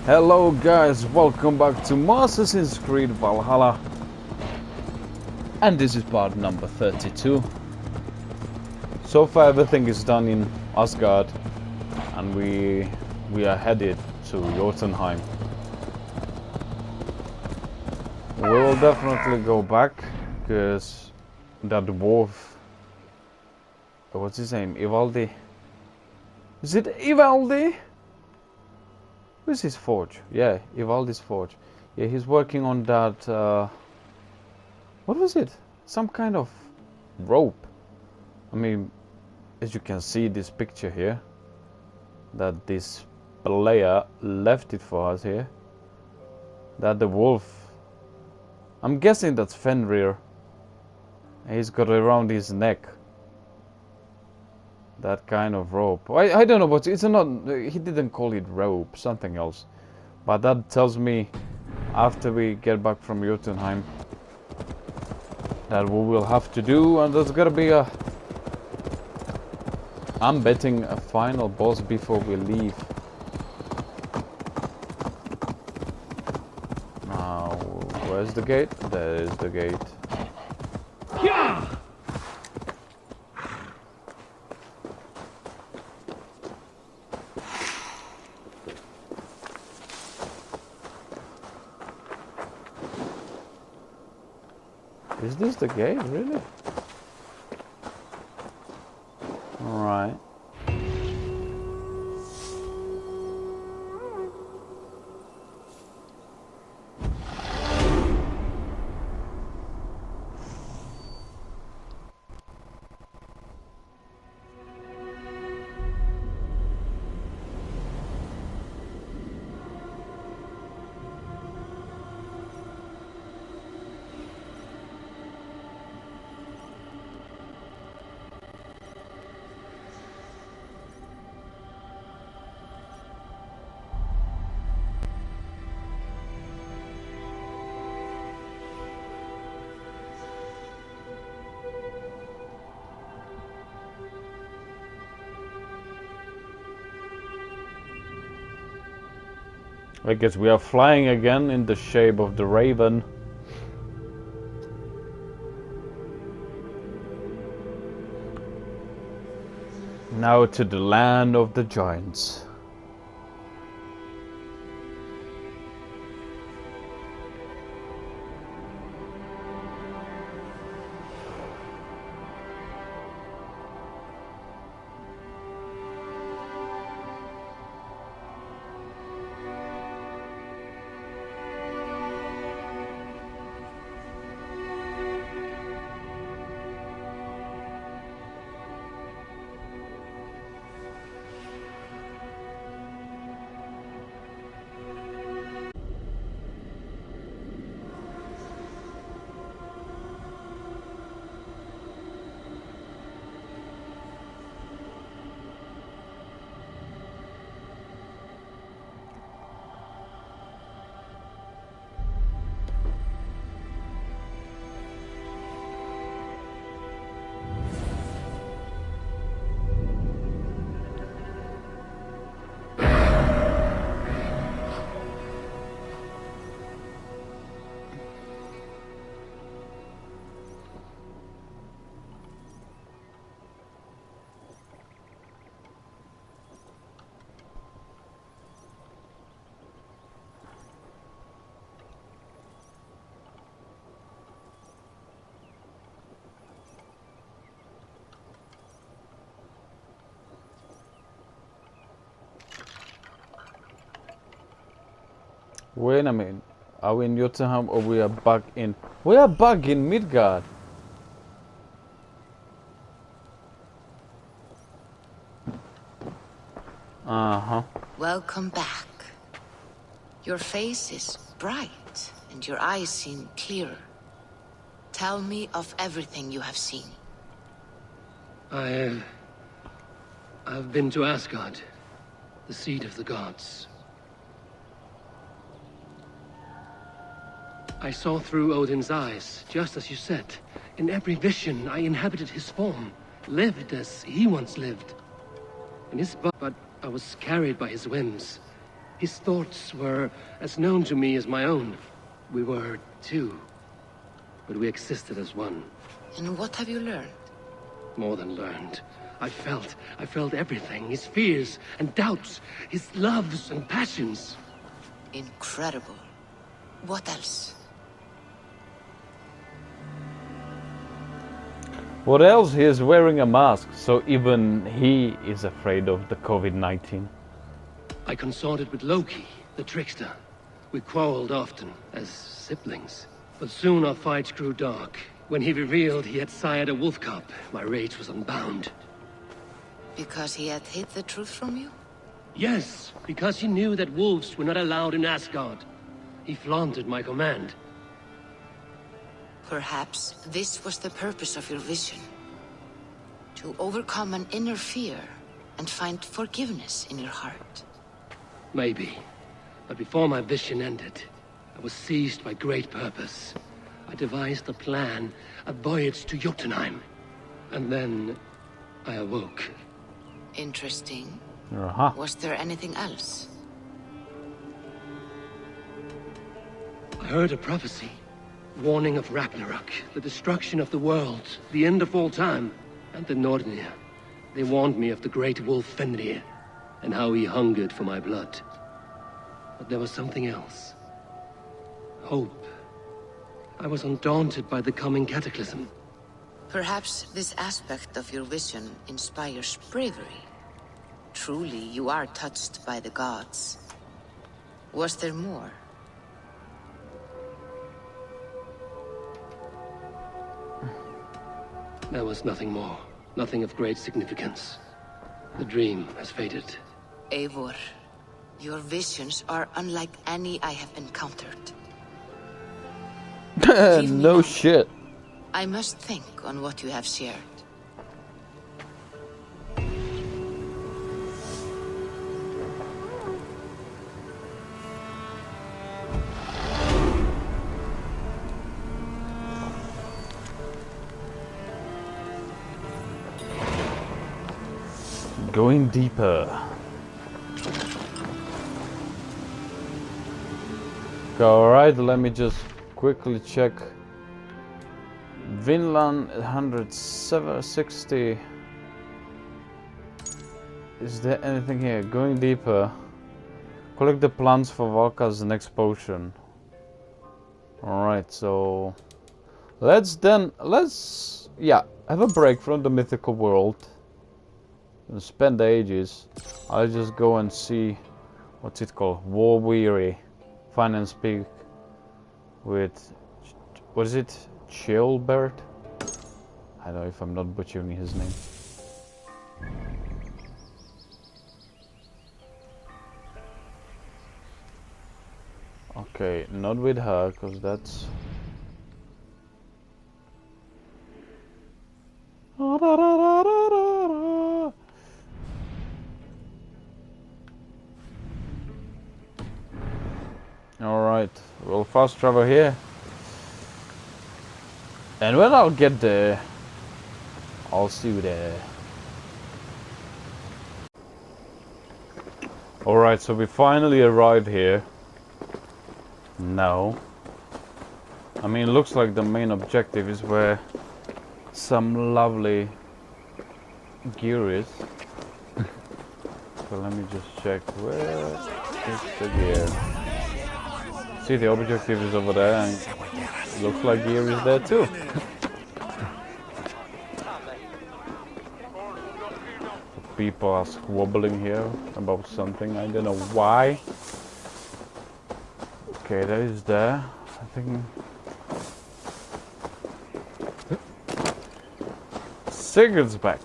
Hello guys, welcome back to Assassin's Creed Valhalla. And this is part number 32. So far everything is done in Asgard and we are headed to Jotunheim. We will definitely go back because that dwarf, what's his name, Ivaldi? Is it Ivaldi? Where's his forge? Yeah, Ivaldi's forge. Yeah, he's working on that, what was it? Some kind of rope. I mean, as you can see this picture here, that this player left it for us here. That the wolf, I'm guessing that's Fenrir. He's got around his neck that kind of rope. I don't know, but it's not, he didn't call it rope, something else. But that tells me after we get back from Jotunheim that we will have to do, and there's gotta be a, I'm betting a final boss before we leave. Now, where's the gate? There is the gate. Yeah! Is this the gate, really? Alright. I guess we are flying again in the shape of the raven. Now to the land of the giants. Wait a minute, are we in Jotunheim or we are back in... We are back in Midgard! Uh-huh. Welcome back. Your face is bright and your eyes seem clearer. Tell me of everything you have seen. I've been to Asgard, the seat of the gods. I saw through Odin's eyes, just as you said. In every vision, I inhabited his form, lived as he once lived. In his but I was carried by his whims. His thoughts were as known to me as my own. We were two, but we existed as one. And what have you learned? More than learned. I felt everything. His fears and doubts, his loves and passions. Incredible. What else? What else? He is wearing a mask, so even he is afraid of the COVID-19. I consorted with Loki, the trickster. We quarreled often, as siblings. But soon our fights grew dark. When he revealed he had sired a wolf cub, my rage was unbound. Because he had hid the truth from you? Yes, because he knew that wolves were not allowed in Asgard. He flaunted my command. Perhaps this was the purpose of your vision. To overcome an inner fear and find forgiveness in your heart. Maybe. But before my vision ended, I was seized by great purpose. I devised a plan, a voyage to Jotunheim. And then I awoke. Interesting. Uh-huh. Was there anything else? I heard a prophecy. Warning of Ragnarok, the destruction of the world, the end of all time. And the Nornir. They warned me of the great wolf Fenrir, and how he hungered for my blood. But there was something else. Hope. I was undaunted by the coming cataclysm. Perhaps this aspect of your vision inspires bravery. Truly, you are touched by the gods. Was there more? There was nothing more. Nothing of great significance. The dream has faded. Eivor, your visions are unlike any I have encountered. Leave me No now. shit. I must think on what you have shared. Going deeper. Alright, let me just quickly check. Vinland 160. Is there anything here? Going deeper. Collect the plants for Valka's next potion. Alright, so let's have a break from the mythical world. And spend ages. I'll just go and see what's it called? War Weary. Find and speak with what is it? Chilbert? I don't know if I'm not butchering his name. Okay, not with her, cause that's alright, we'll fast travel here. And when I'll get there, I'll see you there. Alright, so we finally arrived here. Now, I mean, it looks like the main objective is where some lovely gear is. So let me just check, where is the gear? See, the objective is over there, and it looks like gear is there too. People are squabbling here about something, I don't know why. Okay, that is there. I think Sigurd's back.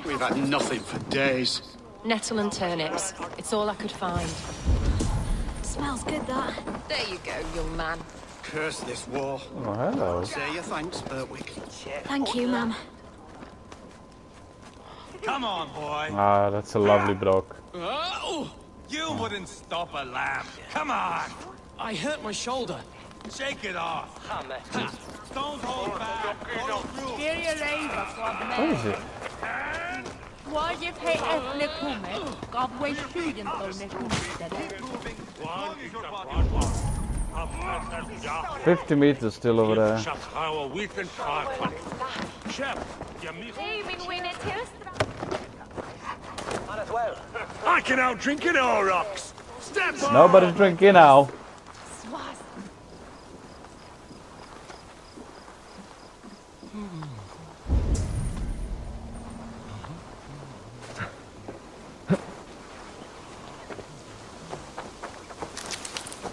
We've had nothing for days. Nettle and turnips. It's all I could find. Smells good, that. There you go, young man. Curse this war. Oh, hello. Say your thanks, Berwick. Thank you, ma'am. Come on, boy. Ah, that's a lovely dog. You wouldn't stop a lamb. Come on. I hurt my shoulder. Shake it off. Stones hold back. What is it? Why you pay ethnic God waste food and phone 50 meters still over there. I can out drink it all, rocks. Step on. Nobody's drinking now.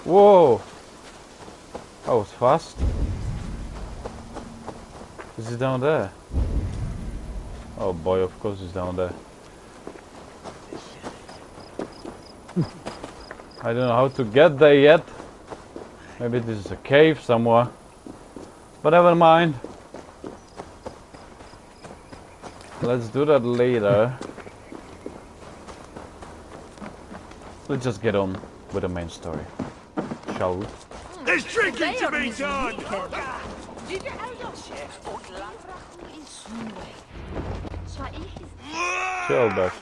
Whoa! That was fast. Is he down there? Oh boy, of course he's down there. I don't know how to get there yet. Maybe this is a cave somewhere. But never mind. Let's do that later. Let's just get on with the main story. Shall we? There's drinking to be done! Chill, Beth.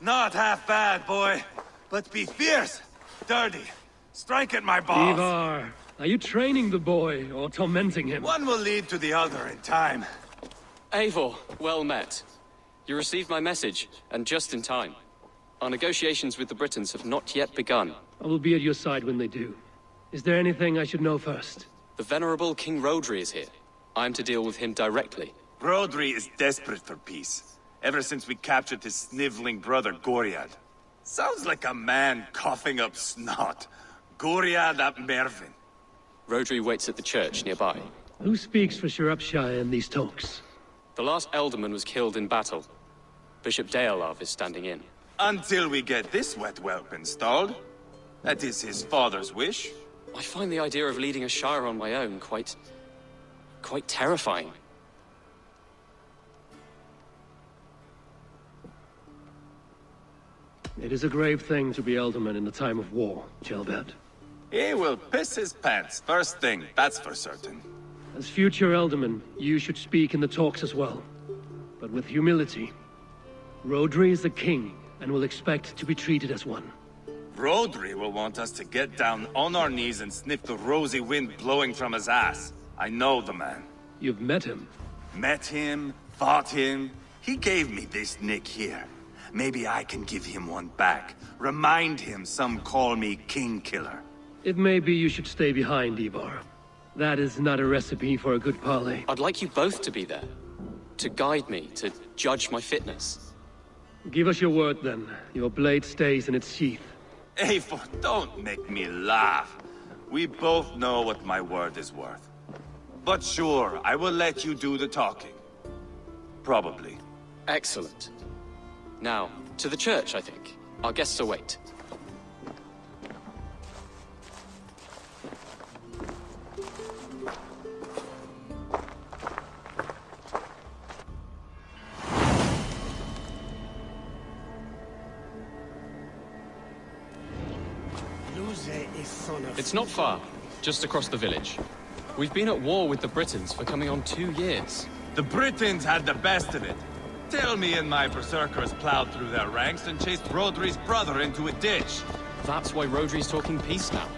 Not half bad, boy. But be fierce, dirty. Strike at my balls. Eivor, are you training the boy or tormenting him? One will lead to the other in time. Eivor, well met. You received my message, and just in time. Our negotiations with the Britons have not yet begun. I will be at your side when they do. Is there anything I should know first? The venerable King Rodri is here. I am to deal with him directly. Rodri is desperate for peace. Ever since we captured his sniveling brother, Goriad. Sounds like a man coughing up snot. Goriad ap Mervin. Rodri waits at the church nearby. Who speaks for Shropshire in these talks? The last Elderman was killed in battle. Bishop Deolav is standing in. Until we get this wet whelp installed. That is his father's wish. I find the idea of leading a shire on my own quite terrifying. It is a grave thing to be Elderman in the time of war, Gelbert. He will piss his pants first thing, that's for certain. As future Elderman, you should speak in the talks as well. But with humility. Rodri is the king, and will expect to be treated as one. Rodri will want us to get down on our knees and sniff the rosy wind blowing from his ass. I know the man. You've met him. Met him, fought him. He gave me this nick here. Maybe I can give him one back. Remind him some call me King Killer. It may be you should stay behind, Eivor. That is not a recipe for a good parley. I'd like you both to be there. To guide me, to judge my fitness. Give us your word, then. Your blade stays in its sheath. Eivor, don't make me laugh. We both know what my word is worth. But sure, I will let you do the talking. Probably. Excellent. Now, to the church, I think. Our guests await. It's not far, just across the village. We've been at war with the Britons for coming on 2 years. The Britons had the best of it. Tell me and my berserkers plowed through their ranks and chased Rodri's brother into a ditch. That's why Rodri's talking peace now.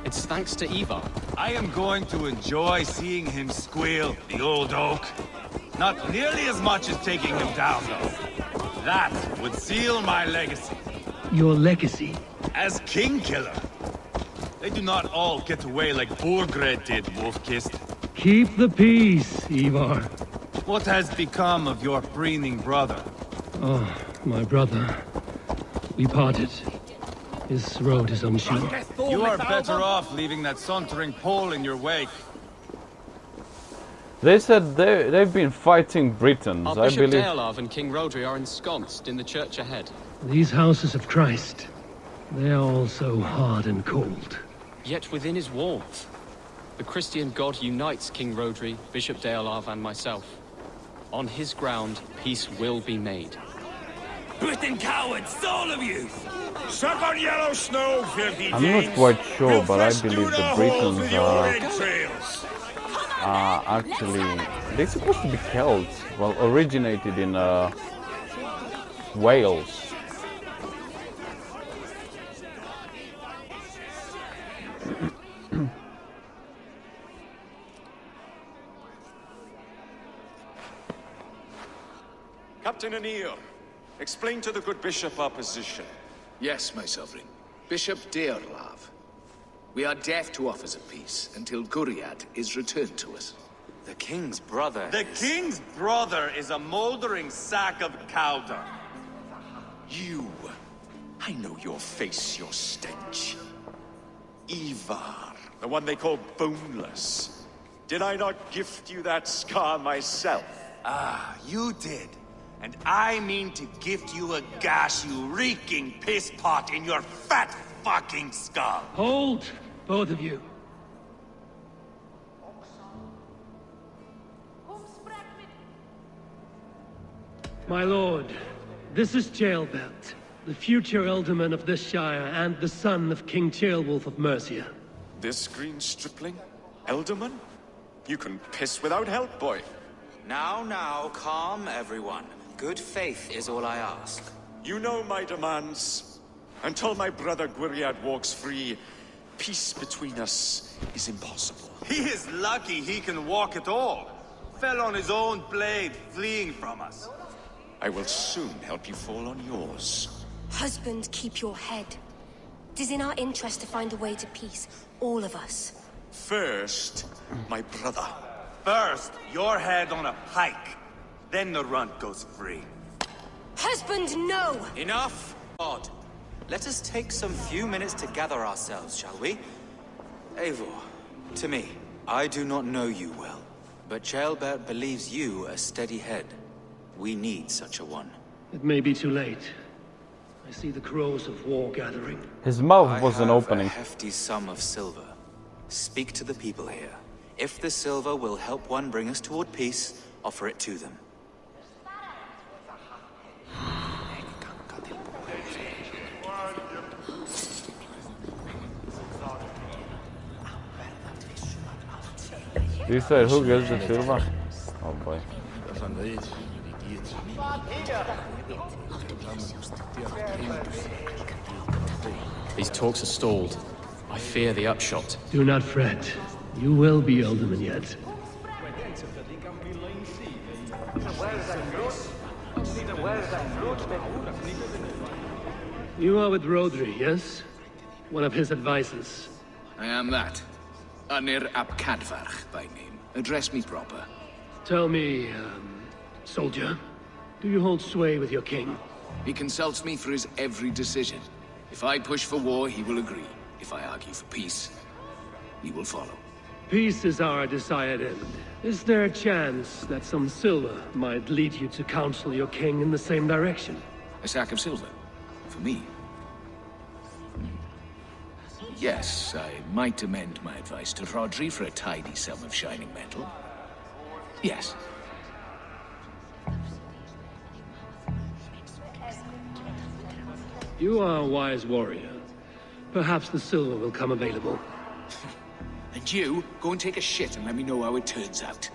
It's thanks to Eivor. I am going to enjoy seeing him squeal, the old oak. Not nearly as much as taking him down, though. That would seal my legacy. Your legacy? As King Killer. They do not all get away like Borgred did, Wolf-Kissed. Keep the peace, Eivor. What has become of your preening brother? Oh, my brother. We parted. His road is unsure. You are better off leaving that sauntering Pole in your wake. They said they've been fighting Britons, Our I Bishop believe. Deolav and King Rodri are ensconced in the church ahead. These houses of Christ, they are all so hard and cold. Yet within his warmth, the Christian God unites King Rodri, Bishop Deolav and myself. On his ground, peace will be made. Britain cowards, all of you! Suck on yellow snow, filthy I'm not quite sure, but I believe the Britons are actually... They're supposed to be Celts. Well, originated in Wales. Captain Anil, explain to the good bishop our position. Yes, my sovereign. Bishop Deorlav. We are deaf to offers of peace until Guriad is returned to us. The king's brother The king's brother is a mouldering sack of cow dung. You. I know your face, your stench. Eivor, the one they call boneless. Did I not gift you that scar myself? Ah, you did. And I mean to gift you a gash, you reeking piss pot in your fat fucking skull. Hold, both of you. My lord, this is Jailbelt, the future alderman of this shire and the son of King Ceolwulf of Mercia. This green stripling? Elderman? You can piss without help, boy. Now, calm everyone. Good faith is all I ask. You know my demands. Until my brother Guriad walks free, peace between us is impossible. He is lucky he can walk at all. Fell on his own blade, fleeing from us. I will soon help you fall on yours. Husband, keep your head. It is in our interest to find a way to peace, all of us. First, my brother. First, your head on a pike. Then the runt goes free. Husband, no! Enough, God. Let us take some few minutes to gather ourselves, shall we? Eivor, to me, I do not know you well, but Jailbert believes you a steady head. We need such a one. It may be too late. I see the crows of war gathering. His mouth wasn't I have opening. a hefty sum of silver. Speak to the people here. If the silver will help one bring us toward peace, offer it to them. You said who gets the silver? Oh boy. These talks are stalled. I fear the upshot. Do not fret. You will be alderman yet. You are with Rodri, yes? One of his advisors. I am that. Anir ap Cadfarch by name. Address me proper. Tell me, soldier, do you hold sway with your king? He consults me for his every decision. If I push for war, he will agree. If I argue for peace, he will follow. Peace is our desired end. Is there a chance that some silver might lead you to counsel your king in the same direction? A sack of silver? For me? Yes, I might amend my advice to Rodri for a tidy sum of shining metal. Yes. You are a wise warrior. Perhaps the silver will come available. And you, go and take a shit and let me know how it turns out.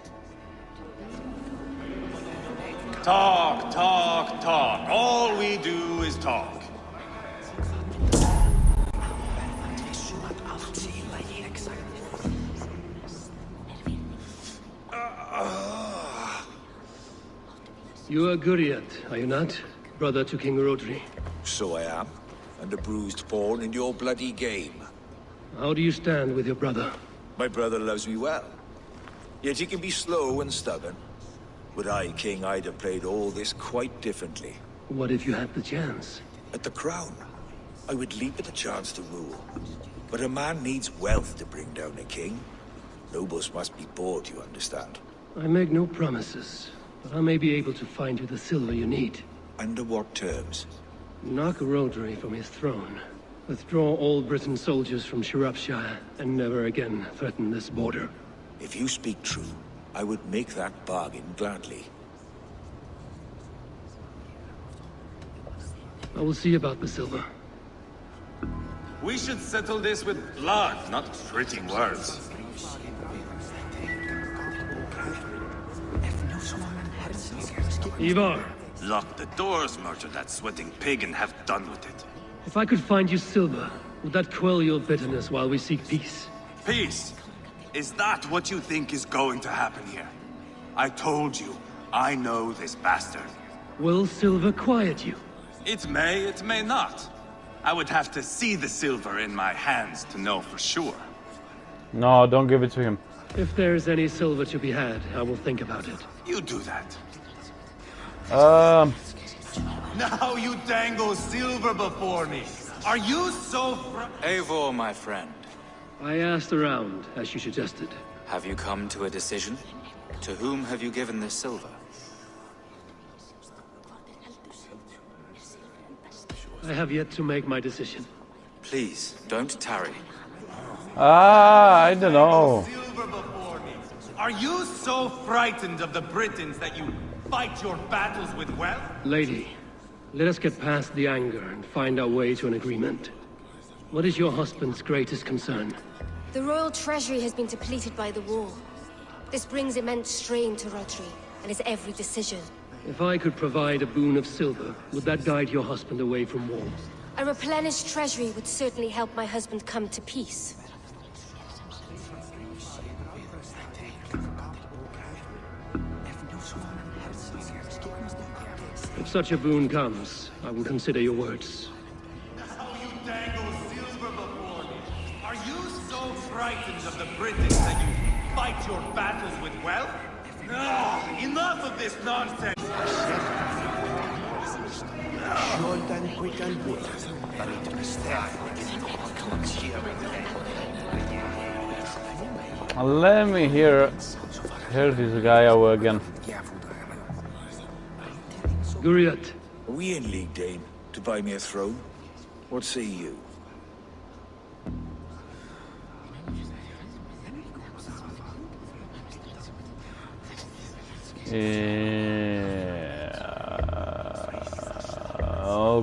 Talk, talk, talk. All we do is talk. You are Guriad, are you not? Brother to King Rodri. So I am, and a bruised pawn in your bloody game. How do you stand with your brother? My brother loves me well. Yet he can be slow and stubborn. Were I king, I'd have played all this quite differently. What if you had the chance? At the crown, I would leap at the chance to rule. But a man needs wealth to bring down a king. Nobles must be poor, you understand? I make no promises, but I may be able to find you the silver you need. Under what terms? Knock Rodri from his throne. Withdraw all Britain soldiers from Shropshire, and never again threaten this border. If you speak true, I would make that bargain gladly. I will see about the silver. We should settle this with blood, not pretty words. Eivor! Lock the doors, murder that sweating pig, and have done with it. If I could find you silver, would that quell your bitterness while we seek peace? Peace? Is that what you think is going to happen here? I told you, I know this bastard. Will silver quiet you? It may not. I would have to see the silver in my hands to know for sure. No, don't give it to him. If there's any silver to be had, I will think about it. You do that. Now you dangle silver before me. Are you so Eivor, my friend. I asked around, as you suggested. Have you come to a decision? To whom have you given this silver? I have yet to make my decision. Please, don't tarry. I don't know. silver before me? Are you so frightened of the Britons that you fight your battles with wealth? Lady, let us get past the anger and find our way to an agreement. What is your husband's greatest concern? The royal treasury has been depleted by the war. This brings immense strain to Rodri and his every decision. If I could provide a boon of silver, would that guide your husband away from war? A replenished treasury would certainly help my husband come to peace. If such a boon comes, I will consider your words. Now you dangle silver before me. Are you so frightened of the Britons that you fight your battles with wealth? No, enough of this nonsense! Let me hear this guy over again. Guriat. Are we in league, Dane, to buy me a throne? What say you?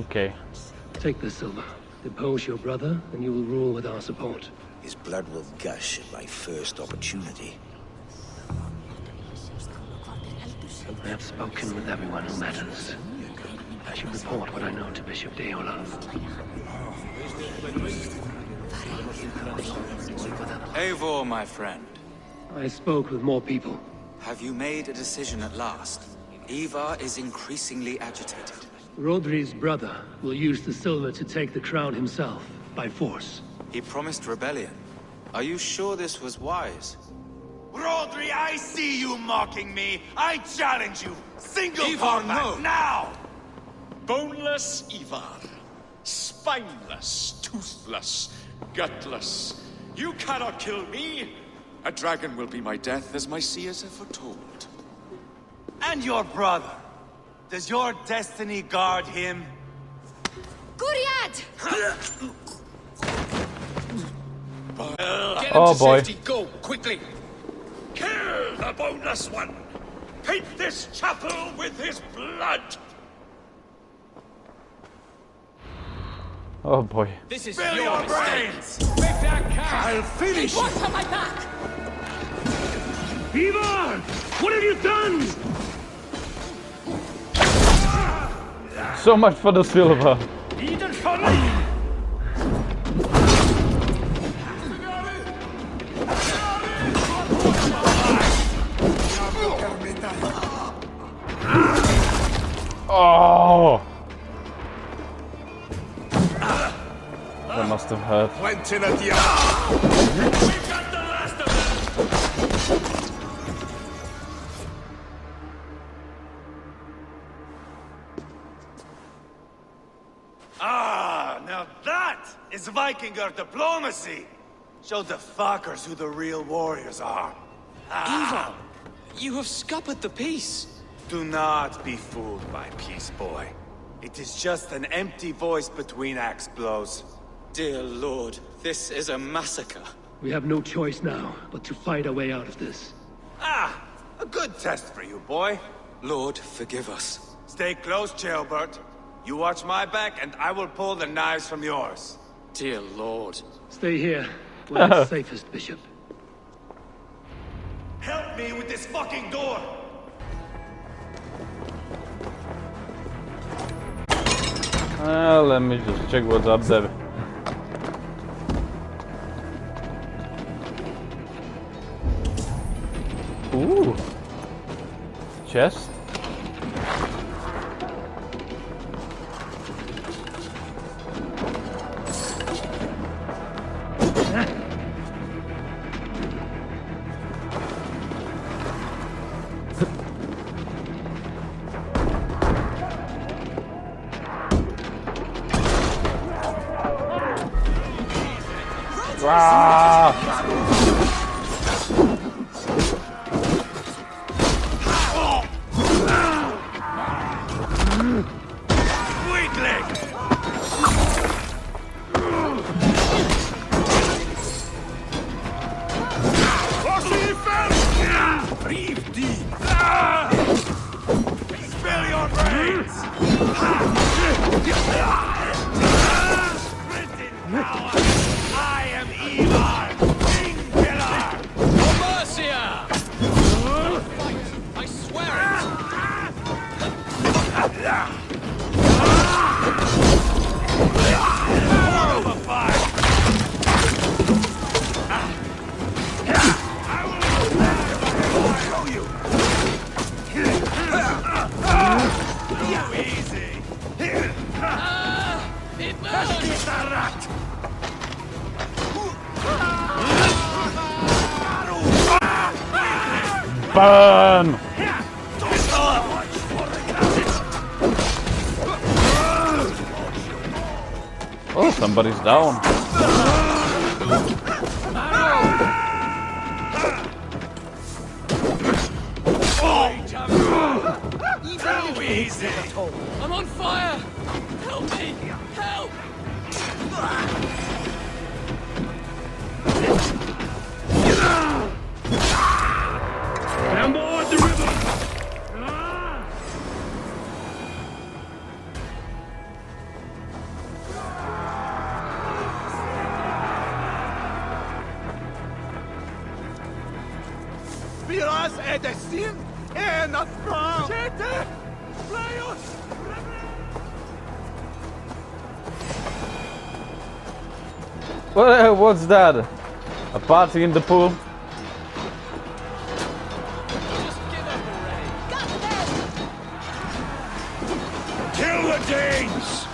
Okay. Take the silver. Depose your brother, and you will rule with our support. His blood will gush at my first opportunity. I have spoken with everyone who matters. I should report what I know to Bishop Deola. Eivor, my friend. I spoke with more people. Have you made a decision at last? Eivor is increasingly agitated. Rodri's brother will use the silver to take the crown himself, by force. He promised rebellion. Are you sure this was wise? Rodri, I see you mocking me! I challenge you! Single Eivor, combat, no. now! Boneless Eivor. Spineless, toothless, gutless. You cannot kill me! A dragon will be my death, as my seers have foretold. And your brother? Does your destiny guard him? Guriad! Get him Oh to boy. safety, go, quickly! Kill the boneless one! Paint this chapel with his blood! Oh boy. This is Fill your brains! I'll finish What's on my back? Eivor! What have you done? So much for the silver. Oh! That must have hurt. Ah, now that is Vikinger diplomacy! Show the fuckers who the real warriors are. Eivor, you have scuppered the peace. Do not be fooled by peace, boy. It is just an empty voice between axe blows. Dear Lord, this is a massacre. We have no choice now, but to fight our way out of this. Ah, a good test for you, boy. Lord, forgive us. Stay close, Jailbert. You watch my back, and I will pull the knives from yours. Dear Lord. Stay here. Where it's safest, Bishop. Help me with this fucking door! Let me just check what's up there. Ooh. Chest. I am Eivor, King Killer! Mercia! I swear Burn! Oh, somebody's down. Too easy! I'm on fire! Help me! Help! Down board the river! Spiras är destin en att fram! Kete! Flyos! What's that? A party in the pool? Kill the Danes!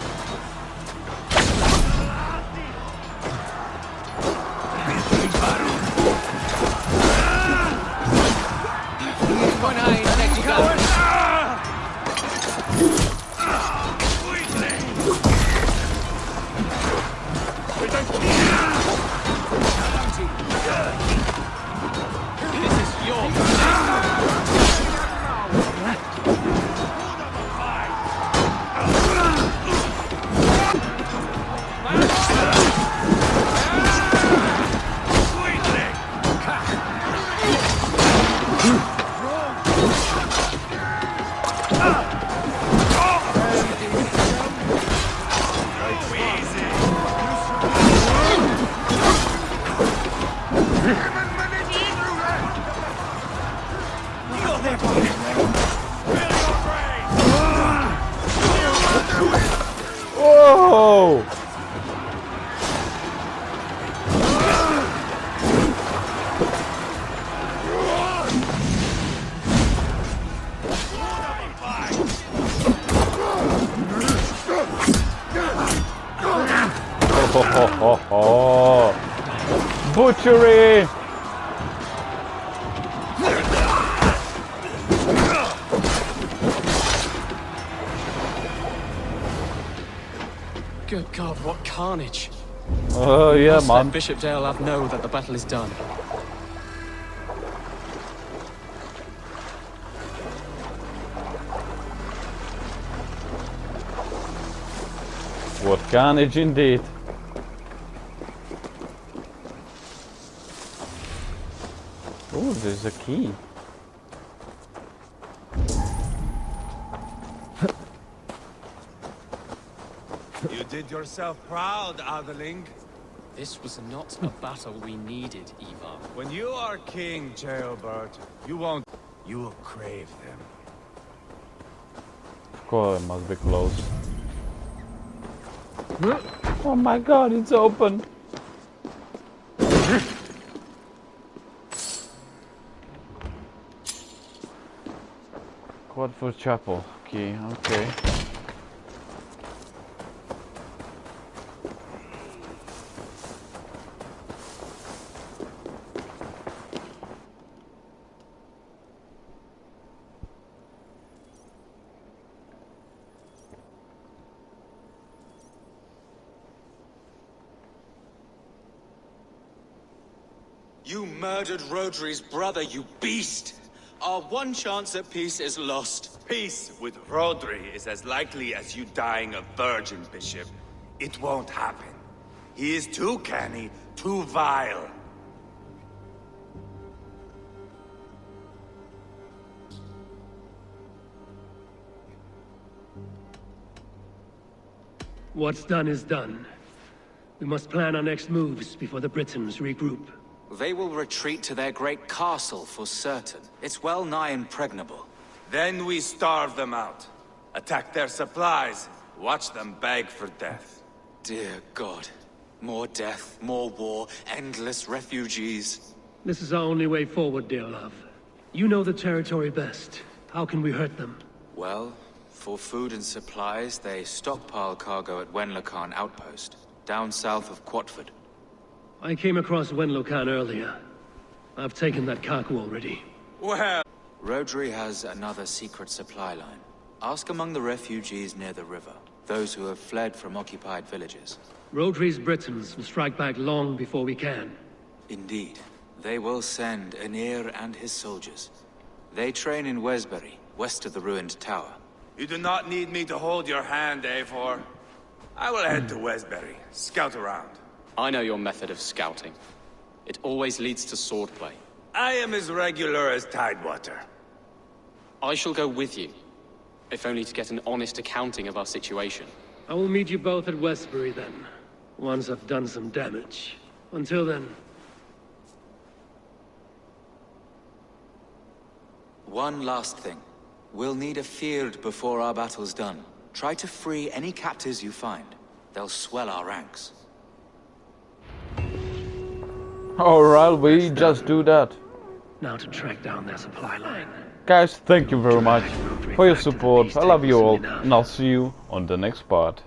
Whoa! Oh, butchery! Good God, what carnage! Oh yeah, Must man. let Bishop Dale know that the battle is done. What carnage indeed. Oh, there's a key. did yourself proud, Adeling. This was not a battle we needed, Eivor. When you are king, Jailbert, you won't... You will crave them. Of course, it must be close. Oh my god, it's open! Quad for chapel. Okay, okay. You murdered Rodri's brother, you beast! Our one chance at peace is lost. Peace with Rodri is as likely as you dying a virgin, Bishop. It won't happen. He is too canny, too vile. What's done is done. We must plan our next moves before the Britons regroup. They will retreat to their great castle for certain. It's well nigh impregnable. Then we starve them out. Attack their supplies. Watch them beg for death. Dear God. More death, more war, endless refugees. This is our only way forward, dear love. You know the territory best. How can we hurt them? Well, for food and supplies, they stockpile cargo at Wenlocan Outpost, down south of Quatford. I came across Wenlocan earlier. I've taken that cargo already. Well... Rodri has another secret supply line. Ask among the refugees near the river, those who have fled from occupied villages. Rodri's Britons will strike back long before we can. Indeed. They will send Aenir and his soldiers. They train in Wesbury, west of the ruined tower. You do not need me to hold your hand, Eivor. I will head to Wesbury, scout around. I know your method of scouting. It always leads to swordplay. I am as regular as Tidewater. I shall go with you, if only to get an honest accounting of our situation. I will meet you both at Westbury then, once I've done some damage. Until then... One last thing. We'll need a field before our battle's done. Try to free any captives you find. They'll swell our ranks. Alright, we just do that. Now to track down their supply line. Guys, thank you very much for your support. I love you all, and I'll see you on the next part.